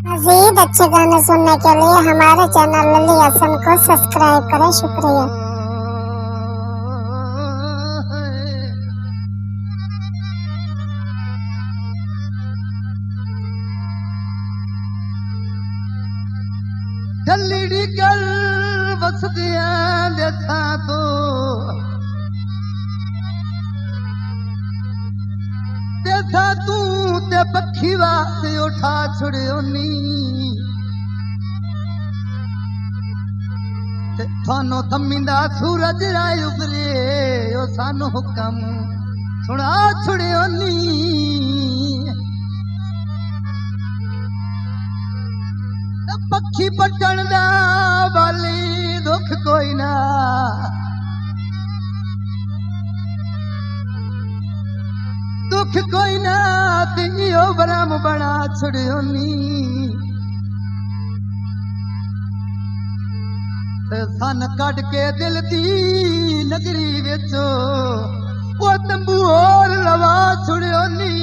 मज़ीद अच्छे गाने सुनने के लिए हमारे चैनल लली हसन को सब्सक्राइब करें। शुक्रिया। जल्दी कर बसदिया देखा तो देखा तू ते पखी वास्ते उठा छुड़ियो नी थानो थमींदा सूरज राय उभरे ओ सानू हुक्म सुना छुड़ियो नी पक्षी पटण दा वाली दुख कोई ना दुख कोई ना तियो बराम बना छुड़ियो नी सन कट के दिल दी नगरी विचो वो तंबू और लवा छुड़ियो नी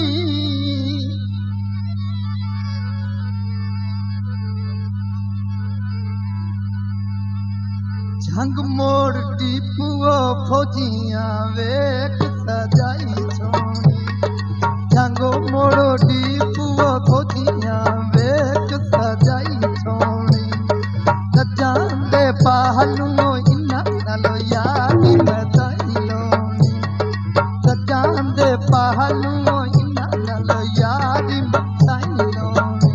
झंग मोड़ टीपुओ फौजियां वेख सजाई सोनी झंग मोड़ो टीपुओ फौजियां वेख सजाई सोनी सजान दे पहलू इन्ना नालो यारी बताई लोनी सजान दे पहलू इन्ना नालो यारी बताई Loni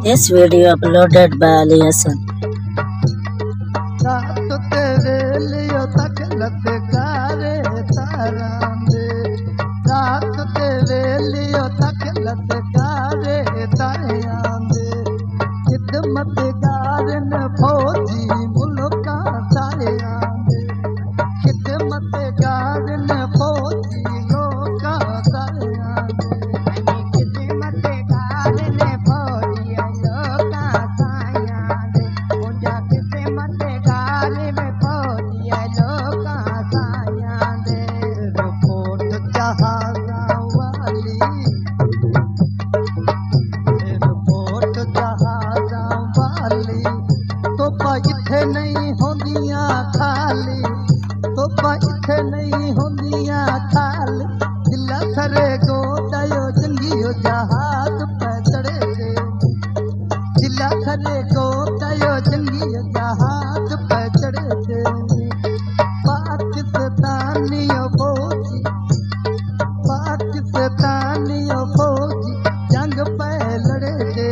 This video uploaded by Ali Hassan. नहीं होंदियां खाली तोपा इत्थे नहीं होंदियां खाली दिला थरे गोटायो जंगियो जहाज पे चढ़े थे दिला थरे गोटायो जंगियो जहाज पे चढ़े थे पाकिस्तानियों फौजी जंग पे लड़े थे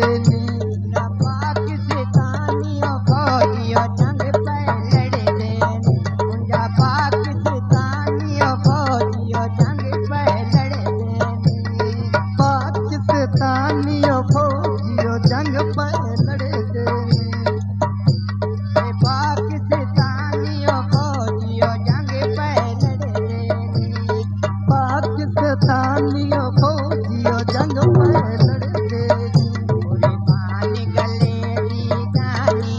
पाकिस्तानियों फौजियों जंग पे लड़े थे पाकिस्तानियों फौजियों जंग पे लड़े थे पाकिस्तानियों फौजियों जंग पे लड़े थे पाकिस्तानियों फौजियों जंग पे लड़े थे पाकिस्तानियों फौजियों जंग पे लड़े थे कुर्बान गले दी गानी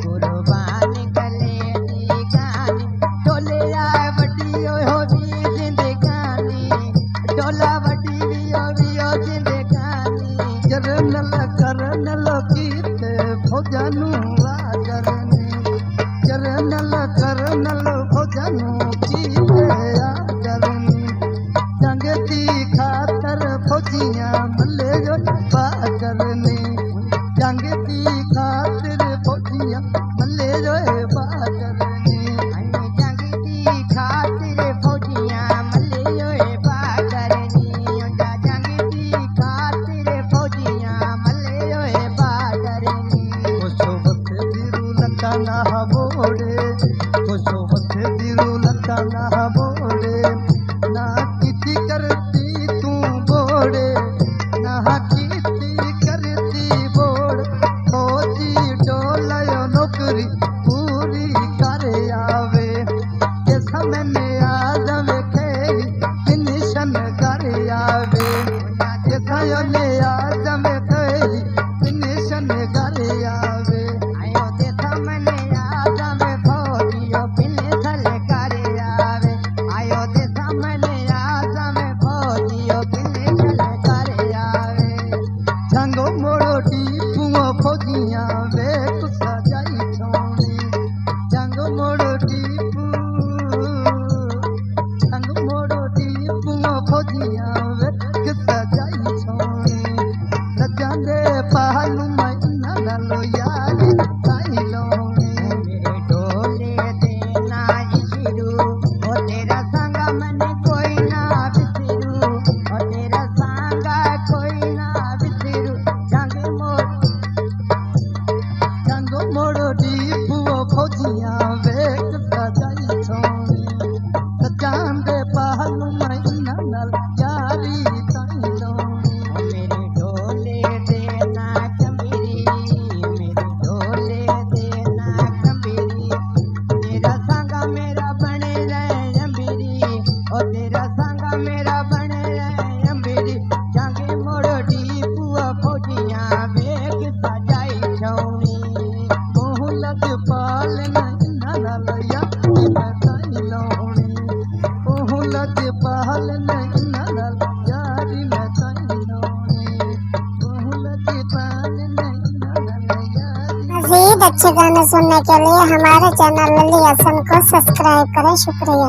कुर्बान गले दी गानी टोले आए वड्डी हो भी जिंदगानी टोला वड्डी हो जिंदगानी जरनल करनल कीते भोजनु आगरनी जरनल करनल भोजनु कीते आगरनी जंग दी खातर फौजियां मल्ले जो बागरनी जंग दी खातिर फौजियां मल्ले जो बागरनी जंग दी खातिर फौजियां मल्ले जो बागरनी जंग दी खातिर फौजियां मल्ले जो बागरनी ओसो वक्त दिरू लका ना बोड़े ओसो वक्त दिरू लका ना बोड़े ना किती करती तू बोड़े ना किती करती बोड़ फौजी डोलायो नौकरी पूरी कर आवे के सामने आ जावे खेली फिनिशन कर आवे के सामने आ जावे खेली फिनिशन कर आवे आयो के सामने आ जावे फौजियो फिनिशन कर आवे आयो के सामने आ जावे फौजियो फिनिशन कर आवे जंगो मोड़ो टीपुओ फौजियां वे कुसा जाई छोड़ी जंगो मोड़ो टीपुओ फौजियां वे कुसा जाई छोड़ी रजांदे पहालू महीना नालो यारी ताई लोनी मेरे डोले देना इशिरू ओ तेरा संगा मने कोई ना बिसरू ओ तेरा संगा कोई ना बिसरू जंग मोड़ो डीपुओ फौजियां वे कुसा जाई छोड़ी रजांदे पहालू महीना नाल यारी ताई लोनी मेरे डोले देना कमीरी मेरे डोले देना कमीरी तेरा संगा मेरा बने रहे अम्बीरी ओ तेरा संगा मेरा बने रहे अम्बीरी जागे मोड़ो डीपुआ फौजियां वेग सजाई छौनी मोह लग पाल ना लया मैं ताई लोनी मोह लग पाल ना यारी मैं ताई लोनी मोह लग पाल ना यारी मजीद अच्छे गाने सुनने के लिए हमारे चैनल लल्ली हसन को सब्सक्राइब करें। शुक्रिया।